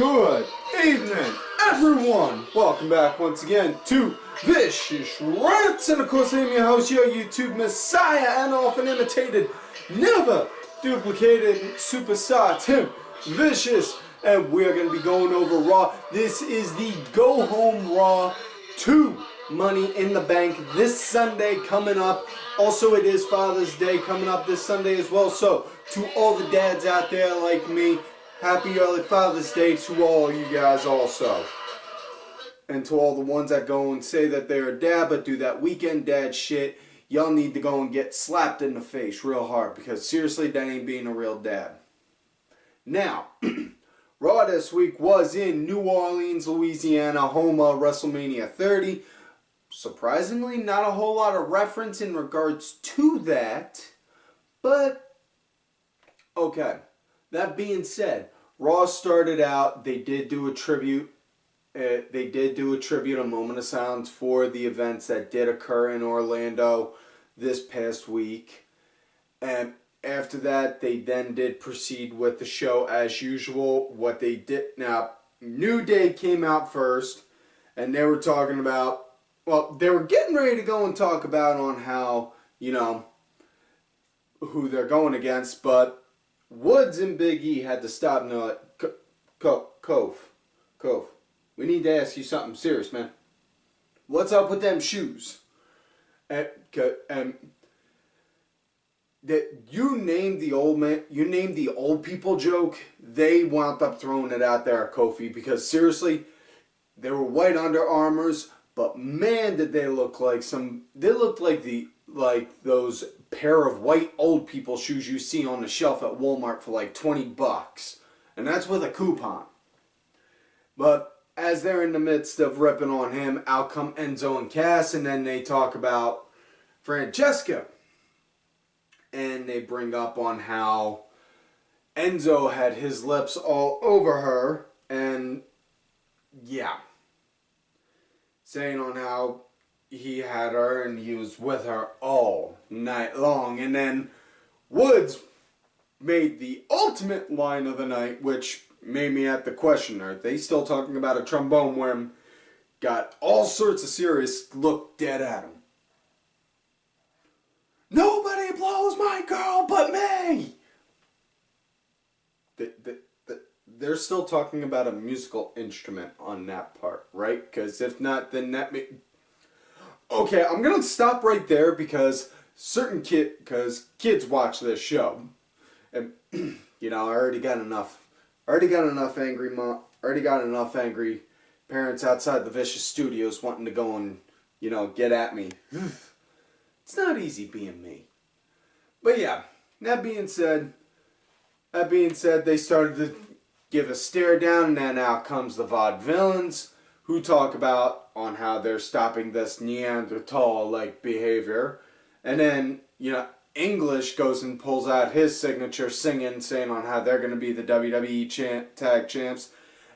Good evening, everyone! Welcome back once again to Vicious Rants, and of course I'm your host, your YouTube messiah, and often imitated, never duplicated superstar, Tim Vicious, and we're going to be going over Raw. This is the Go Home Raw 2 Money in the Bank this Sunday coming up. Also, it is Father's Day coming up this Sunday as well, so to all the dads out there like me, happy early Father's Day to all you guys also. And to all the ones that go and say that they're a dad but do that weekend dad shit, y'all need to go and get slapped in the face real hard, because seriously, that ain't being a real dad. Now, Raw this week was in New Orleans, Louisiana, home of WrestleMania 30. Surprisingly, not a whole lot of reference in regards to that, but okay. That being said, Raw started out, they did do a tribute. A moment of silence for the events that did occur in Orlando this past week. And after that, they then did proceed with the show as usual. What they did, now, New Day came out first, and they were talking about, well, they were getting ready to go and talk about on how, you know, who they're going against, but Woods and Big E had to stop and they're like, Cove, we need to ask you something serious, man. What's up with them shoes? And that you named the old man, you named the old people joke, they wound up throwing it out there at Kofi, because seriously, they were white Under Armours, but man did they look like those pair of white old people shoes you see on the shelf at Walmart for like 20 bucks. And that's with a coupon. But as they're in the midst of ripping on him, out come Enzo and Cass, and then they talk about Francesca. And they bring up on how Enzo had his lips all over her, and yeah, saying on how he had her and he was with her all night long. And then Woods made the ultimate line of the night, which made me have to question, are they still talking about a trombone where him got all sorts of serious, looked dead at him. Nobody blows my girl but me! They're still talking about a musical instrument on that part, right? Because if not, then that may... Okay, I'm going to stop right there angry kids watch this show. And, you know, I already got enough angry parents outside the Vicious Studios wanting to go and, you know, get at me. It's not easy being me. But yeah, that being said, they started to give a stare down, and then out comes the VaudeVillians, who talk about on how they're stopping this Neanderthal-like behavior. And then, you know, English goes and pulls out his signature singing, saying on how they're going to be the WWE tag champs.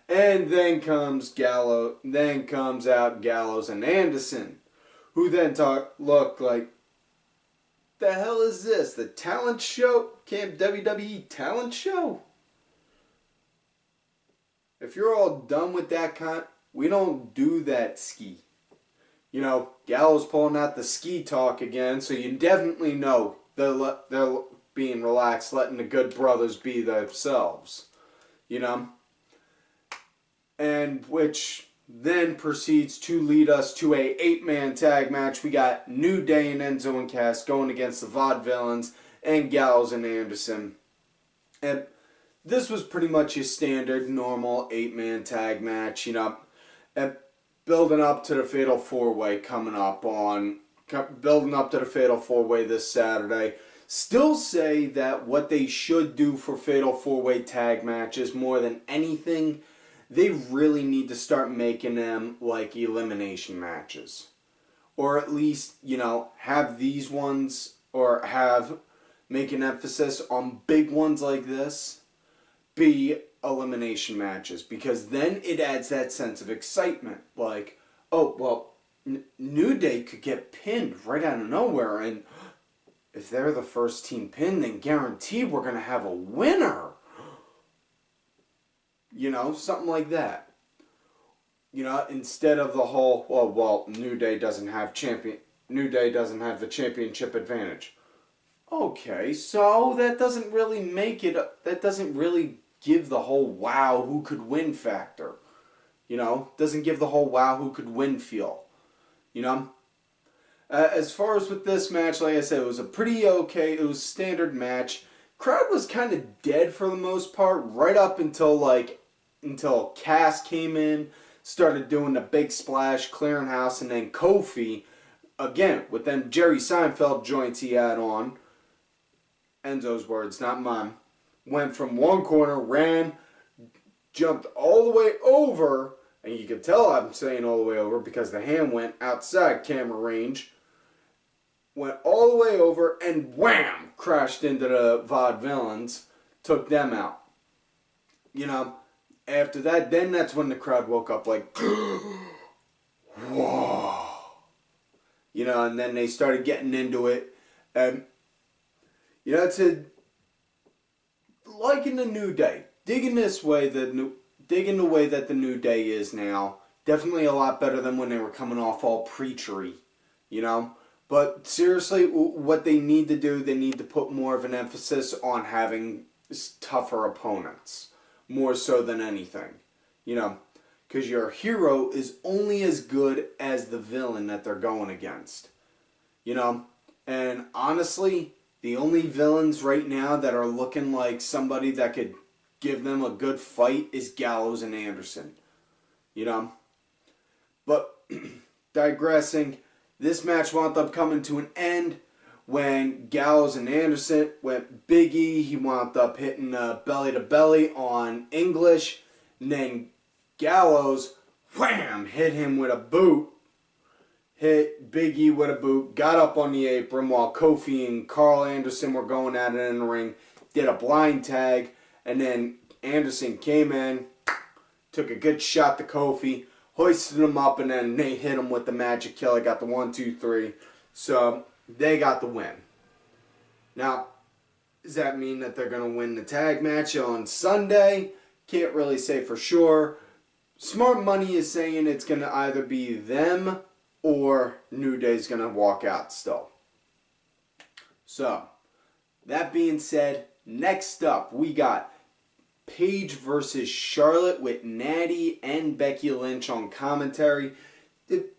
And then comes Gallows and Anderson, who then look like, the hell is this? The talent show? Camp WWE talent show? If you're all done with that we don't do that ski. You know, Gallows pulling out the ski talk again, so you definitely know they're being relaxed, letting the good brothers be themselves. You know? And which then proceeds to lead us to a 8-man tag match. We got New Day and Enzo and Cass going against the VaudeVillians and Gallows and Anderson. And this was pretty much your standard, normal 8-man tag match, you know, and building up to the Fatal 4-Way this Saturday. Still say that what they should do for Fatal 4-Way tag matches more than anything, they really need to start making them like elimination matches. Or at least, you know, have these ones, or make an emphasis on big ones like this be elimination matches, because then it adds that sense of excitement. Like, oh, well, New Day could get pinned right out of nowhere, and if they're the first team pinned, then guaranteed we're going to have a winner. You know, something like that. You know, instead of the whole, well, New Day doesn't have the championship advantage. Okay, so that doesn't really that doesn't really give the whole wow who could win factor. You know, doesn't give the whole wow who could win feel. You know? As far as with this match, like I said, it was a pretty okay, it was a standard match. Crowd was kind of dead for the most part, right up until Cass came in, started doing the big splash, clearing house, and then Kofi, again, with them Jerry Seinfeld joints he had on, Enzo's words, not mine, went from one corner, ran, jumped all the way over, and you can tell I'm saying all the way over because the hand went outside camera range, went all the way over, and wham! Crashed into the VaudeVillians, took them out. You know, after that, then that's when the crowd woke up like, whoa. You know, and then they started getting into it. And, you know, like in the New Day, digging the way that the New Day is now, definitely a lot better than when they were coming off all preachery, you know? But seriously, what they need to do, they need to put more of an emphasis on having tougher opponents, more so than anything, you know? Because your hero is only as good as the villain that they're going against, you know? And honestly, the only villains right now that are looking like somebody that could give them a good fight is Gallows and Anderson, you know? But digressing, this match wound up coming to an end when Gallows and Anderson went Big E. He wound up hitting belly to belly on English. And then Gallows, wham, hit him with a boot. Hit Big E with a boot. Got up on the apron while Kofi and Karl Anderson were going at it in the ring. Did a blind tag. And then Anderson came in. Took a good shot to Kofi. Hoisted him up, and then they hit him with the magic killer. Got the 1, 2, 3. So they got the win. Now, does that mean that they're going to win the tag match on Sunday? Can't really say for sure. Smart Money is saying it's going to either be them or New Day's going to walk out still. So, that being said, next up we got Paige versus Charlotte with Natty and Becky Lynch on commentary. It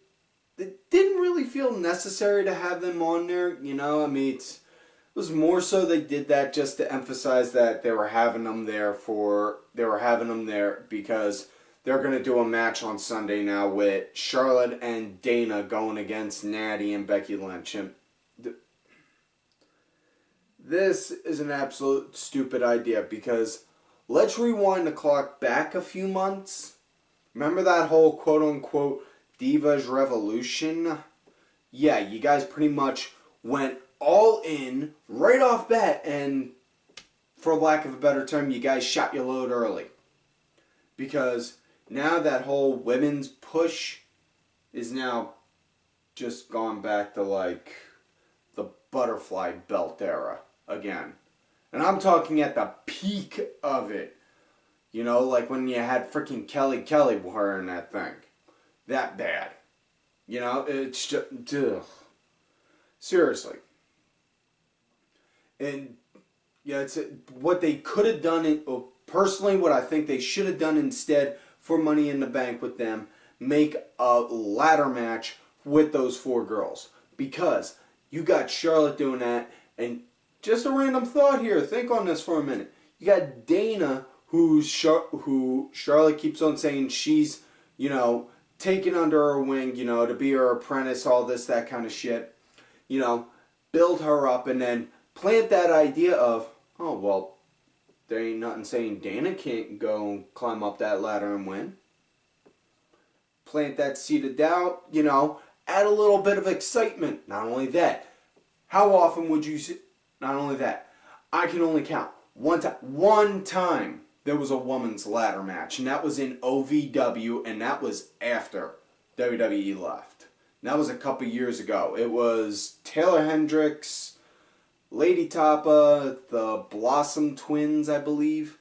didn't really feel necessary to have them on there, you know. I mean, it was more so they did that just to emphasize that they were having them there because they're going to do a match on Sunday now with Charlotte and Dana going against Natty and Becky Lynch. And this is an absolute stupid idea because let's rewind the clock back a few months. Remember that whole quote-unquote Divas Revolution? Yeah, you guys pretty much went all in right off bat, and for lack of a better term, you guys shot your load early. Because now that whole women's push is now just gone back to like the butterfly belt era again. And I'm talking at the peak of it. You know, like when you had freaking Kelly wearing that thing. That bad. You know, it's just, ugh. Seriously. And, yeah, it's what they could have done, personally, what I think they should have done instead for Money in the Bank with them, make a ladder match with those 4 girls. Because you got Charlotte doing that, and just a random thought here. Think on this for a minute. You got Dana, who Charlotte keeps on saying she's, you know, taken under her wing, you know, to be her apprentice, all this, that kind of shit. You know, build her up and then plant that idea of, oh, well, there ain't nothing saying Dana can't go and climb up that ladder and win. Plant that seed of doubt, you know, add a little bit of excitement. Not only that, how often would you see... Not only that, I can only count one time there was a women's ladder match, and that was in OVW, and that was after WWE left. And that was a couple years ago. It was Taylor Hendricks, Lady Tapa, the Blossom Twins, I believe.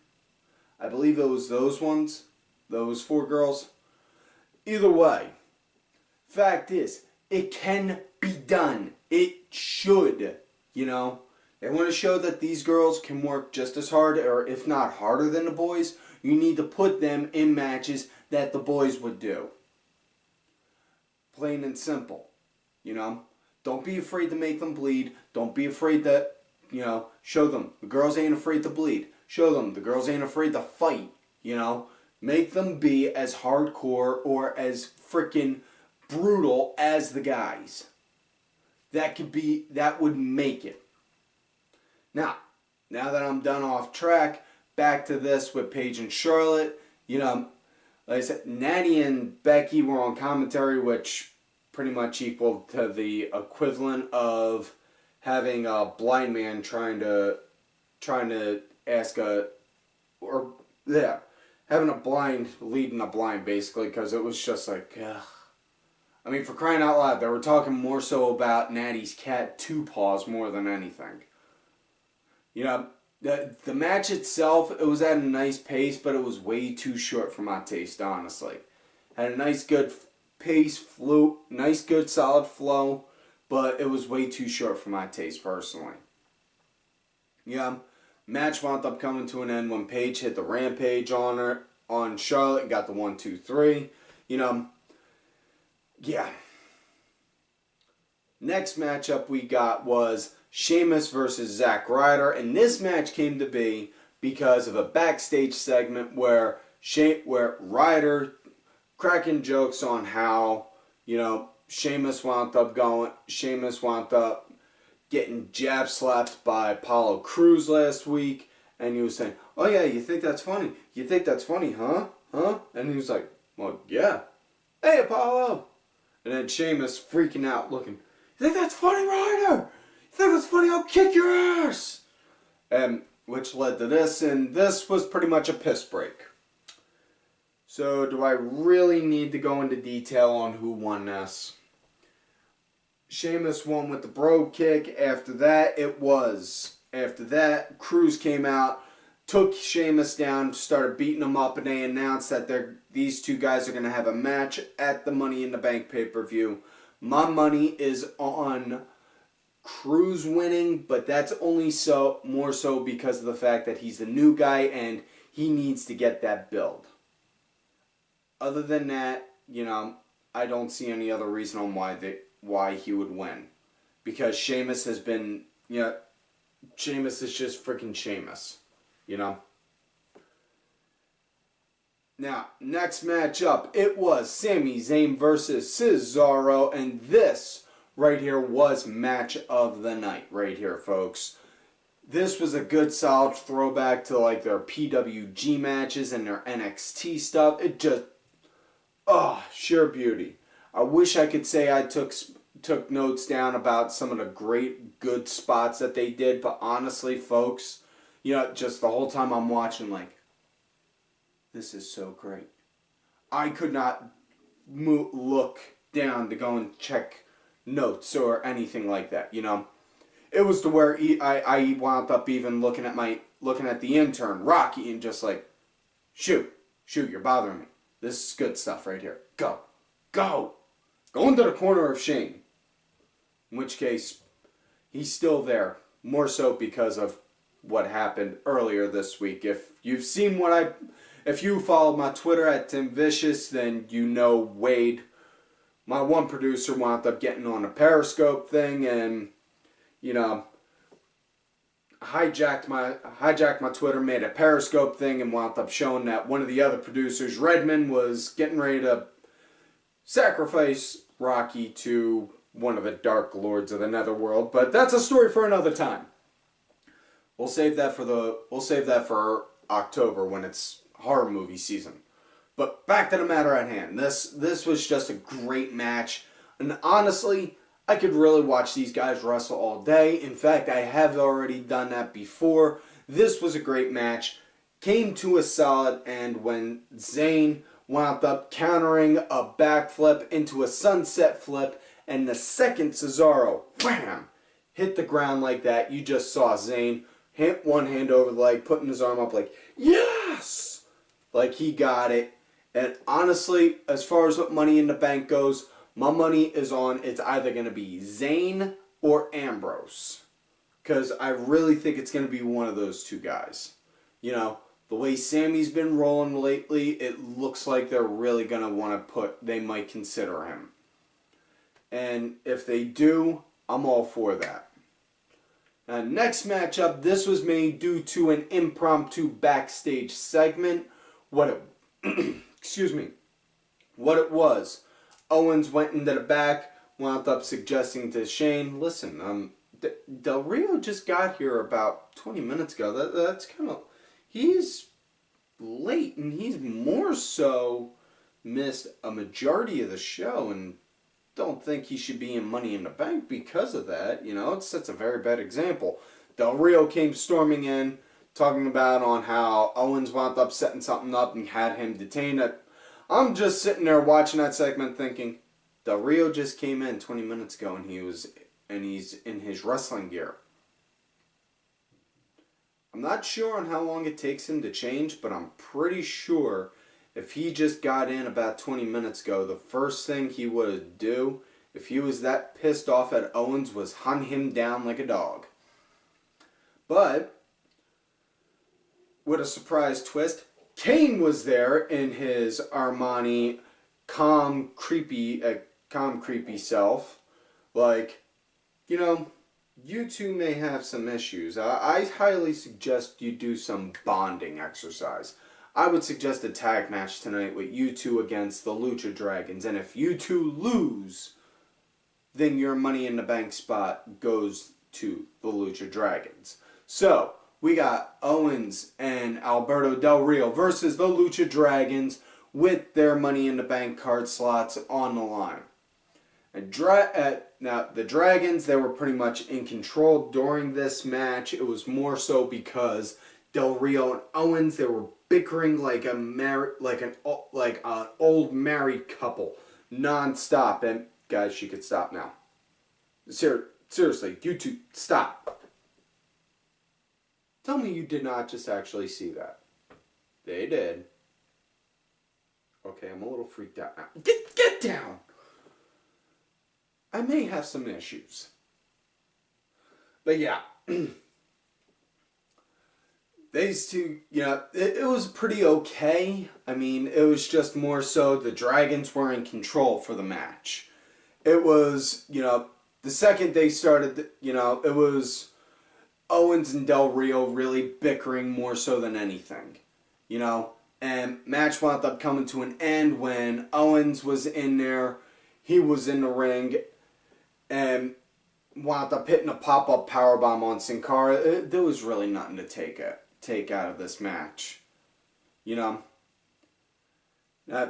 I believe it was those ones. Those 4 girls. Either way. Fact is, it can be done. It should. You know. They want to show that these girls can work just as hard, or if not harder than the boys. You need to put them in matches that the boys would do. Plain and simple. You know. Don't be afraid to make them bleed. Don't be afraid to, you know, show them. The girls ain't afraid to bleed. Show them. The girls ain't afraid to fight. You know. Make them be as hardcore or as freaking brutal as the guys. That would make it. Now that I'm done off track, back to this with Paige and Charlotte. You know, like I said, Natty and Becky were on commentary, which pretty much equal to the equivalent of having a blind man trying to ask having a blind leading a blind, basically, because it was just like, ugh. I mean, for crying out loud, they were talking more so about Natty's cat 2 paws more than anything. You know, the match itself, it was at a nice pace, but it was way too short for my taste, honestly. Had a nice good pace, nice good solid flow, but it was way too short for my taste, personally. Yeah, match wound up coming to an end when Paige hit the rampage on Charlotte and got the 1, 2, 3. You know, yeah. Next matchup we got was Sheamus versus Zack Ryder, and this match came to be because of a backstage segment where Ryder cracking jokes on how, you know, Sheamus wound up getting jab slapped by Apollo Crews last week, and he was saying, "Oh yeah, you think that's funny? You think that's funny, huh? Huh?" And he was like, "Well, yeah. Hey, Apollo." And then Sheamus freaking out, looking, "You think that's funny, Ryder? You think that's funny? I'll kick your ass." And which led to this, and this was pretty much a piss break. So, do I really need to go into detail on who won this? Sheamus won with the bro kick. After that, Crews came out, took Sheamus down, started beating him up, and they announced that these 2 guys are going to have a match at the Money in the Bank pay-per-view. My money is on Crews winning, but that's only more so because of the fact that he's the new guy and he needs to get that build. Other than that, you know, I don't see any other reason on why he would win. Because Sheamus has been, you know, Sheamus is just freaking Sheamus, you know. Now, next matchup, it was Sami Zayn versus Cesaro, and this right here was match of the night right here, folks. This was a good solid throwback to like their PWG matches and their NXT stuff. It just, sheer beauty. I wish I could say I took notes down about some of the great good spots that they did, but honestly, folks, you know, just the whole time I'm watching, like, this is so great. I could not look down to go and check notes or anything like that, you know. It was to where I wound up even looking at the intern Rocky and just like, shoot, you're bothering me. This is good stuff right here. Go into the corner of Shane. In which case, he's still there, more so because of what happened earlier this week. If you've seen if you followed my Twitter at Tim Vicious, then you know Wade, my one producer, wound up getting on a Periscope thing and, you know, hijacked my Twitter, made a Periscope thing, and wound up showing that one of the other producers, Redmond, was getting ready to sacrifice Rocky to one of the Dark Lords of the Netherworld. But that's a story for another time. We'll save that for October when it's horror movie season. But back to the matter at hand. This was just a great match, and honestly, I could really watch these guys wrestle all day. In fact, I have already done that before. This was a great match. Came to a solid end when Zayn wound up countering a backflip into a sunset flip, and the second Cesaro, wham, hit the ground like that. You just saw Zayn hit one hand over the leg, putting his arm up like, yes! like he got it. And honestly, as far as what Money in the Bank goes, my money is on it's either going to be Zayn or Ambrose. Because I really think it's going to be one of those two guys. You know, the way Sammy's been rolling lately, it looks like they're really going to they might consider him. And if they do, I'm all for that. Now, next matchup, this was made due to an impromptu backstage segment. Excuse me. What it was, Owens went into the back, wound up suggesting to Shane, listen, Del Rio just got here about 20 minutes ago. That's kind of, he's late, and he's more so missed a majority of the show, and don't think he should be in Money in the Bank because of that. You know, it sets a very bad example. Del Rio came storming in, talking about on how Owens wound up setting something up and had him detained. I'm just sitting there watching that segment thinking, Del Rio just came in 20 minutes ago and he's in his wrestling gear. I'm not sure on how long it takes him to change, but I'm pretty sure if he just got in about 20 minutes ago, the first thing he would do, if he was that pissed off at Owens, was hunt him down like a dog. But, with a surprise twist, Kane was there in his Armani calm, creepy self. Like, you know, you two may have some issues. I highly suggest you do some bonding exercise. I would suggest a tag match tonight with you two against the Lucha Dragons. And if you two lose, then your Money in the Bank spot goes to the Lucha Dragons. So, we got Owens and Alberto Del Rio versus the Lucha Dragons with their Money in the Bank card slots on the line. Now, the Dragons, they were pretty much in control during this match. It was more so because Del Rio and Owens, they were bickering like an old married couple, non-stop. And guys, she could stop now. Seriously, you two, stop. Tell me you did not just actually see that. They did. Okay, I'm a little freaked out now. Get down! I may have some issues. But yeah. These two, it was pretty okay. I mean, it was just more so the Dragons were in control for the match. It was, the second they started, it was Owens and Del Rio really bickering more so than anything. And match wound up coming to an end when Owens was in there. He was in the ring and wound up hitting a pop-up powerbomb on Sin Cara. There was really nothing to take out of this match.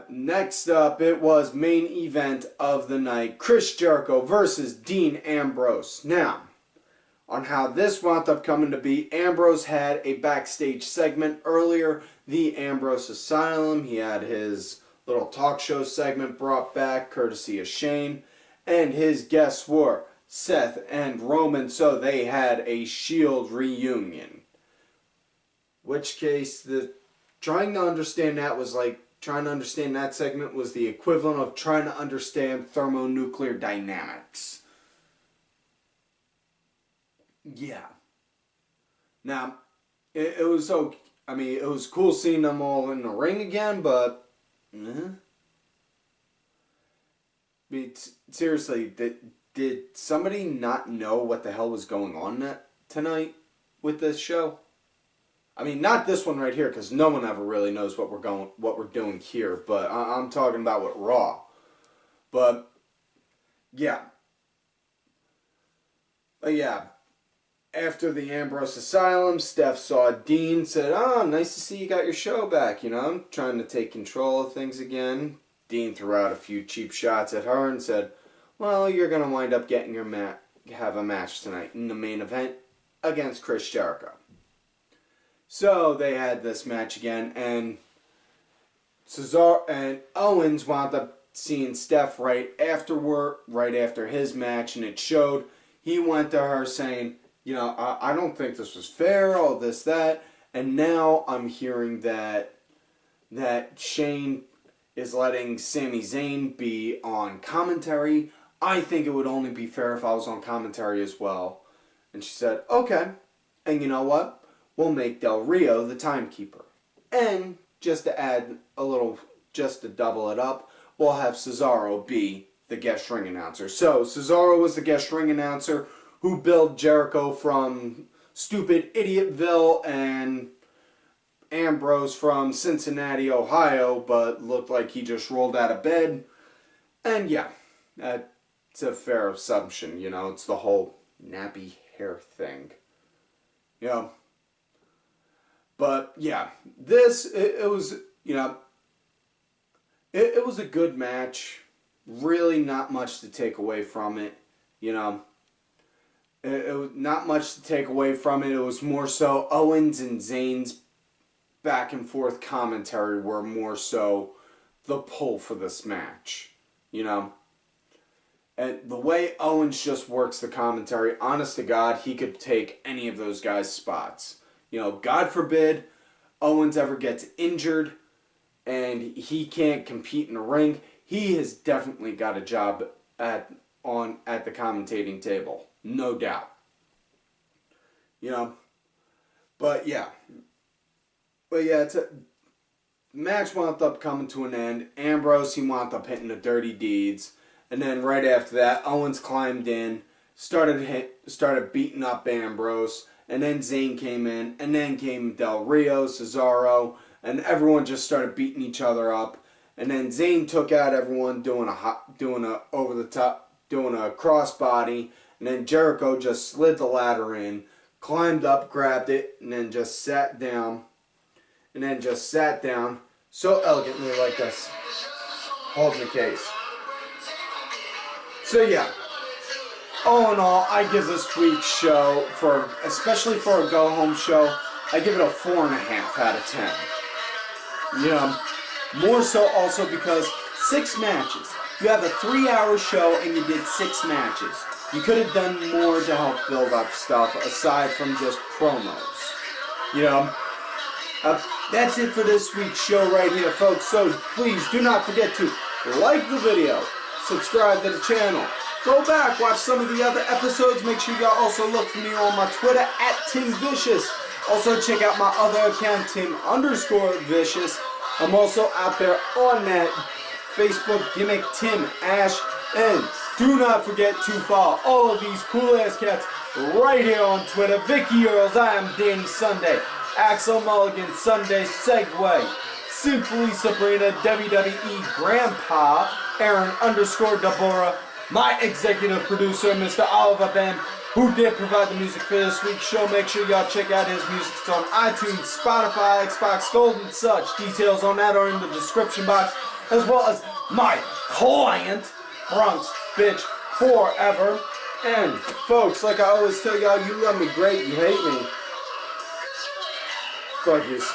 Next up, it was main event of the night. Chris Jericho versus Dean Ambrose. Now, on how this wound up coming to be, Ambrose had a backstage segment earlier, the Ambrose Asylum. He had his little talk show segment brought back, courtesy of Shane. And his guests were Seth and Roman, so they had a Shield reunion. Which case, trying to understand that segment was the equivalent of trying to understand thermonuclear dynamics. Yeah. Now, it was okay. I mean, it was cool seeing them all in the ring again, but seriously, did somebody not know what the hell was going on tonight with this show? I mean, not this one right here, because no one ever really knows what we're doing here. But I'm talking about with Raw. But yeah. After the Ambrose Asylum, Steph saw Dean, said, "Oh, nice to see you got your show back. I'm trying to take control of things again." Dean threw out a few cheap shots at her and said, "Well, you're gonna wind up getting have a match tonight in the main event against Chris Jericho." So they had this match again, and Cesaro and Owens wound up seeing Steph right after his match, and it showed. He went to her saying, I don't think this was fair, all this, that, and now I'm hearing that that Shane is letting Sami Zayn be on commentary. I think it would only be fair if I was on commentary as well. And she said, okay. And you know what? We'll make Del Rio the timekeeper. And just to add a little, just to double it up, we'll have Cesaro be the guest ring announcer. So Cesaro was the guest ring announcer who billed Jericho from stupid Idiotville and Ambrose from Cincinnati, Ohio, but looked like he just rolled out of bed. And yeah, that's a fair assumption, you know, it's the whole nappy hair thing. You know. But yeah, this, it was, you know, it was a good match. Really not much to take away from it, you know. It was not much to take away from it. It was more so Owens and Zayn's back and forth commentary were more so the pull for this match, you know. And the way Owens just works the commentary, honest to God, he could take any of those guys' spots. You know, God forbid Owens ever gets injured and he can't compete in the ring. He has definitely got a job at the commentating table, no doubt. You know, but yeah, it's a match wound up coming to an end. Ambrose, he wound up hitting the dirty deeds, and then right after that, Owens climbed in, started beating up Ambrose, and then Zayn came in, and then came Del Rio, Cesaro, and everyone just started beating each other up. And then Zayn took out everyone doing a over the top, doing a crossbody, and then Jericho just slid the ladder in, climbed up, grabbed it, and then just sat down. So elegantly like this, holding the case. So yeah, all in all, I give this week's show, especially for a go-home show, I give it a 4.5 out of 10. You know, more so also because 6 matches. You have a 3-hour show and you did 6 matches. You could have done more to help build up stuff aside from just promos. You know, that's it for this week's show right here, folks. So please do not forget to like the video, subscribe to the channel, go back, watch some of the other episodes. Make sure y'all also look for me on my Twitter at TimVicious. Also check out my other account, Tim_Vicious. I'm also out there on that Facebook gimmick, Tim Ash. And do not forget to follow all of these cool ass cats right here on Twitter. Vicky Earls, I am Danny Sunday, Axel Mulligan, Sunday Segway, Simply Sabrina, WWE Grandpa, Aaron_Dabora, my executive producer, Mr. Oliver Ben, who did provide the music for this week's show. Make sure y'all check out his music. It's on iTunes, Spotify, Xbox Gold, and such. Details on that are in the description box, as well as my client, Bronx Bitch Forever. And, folks, like I always tell y'all, you love me great, you hate me. Fuck yous.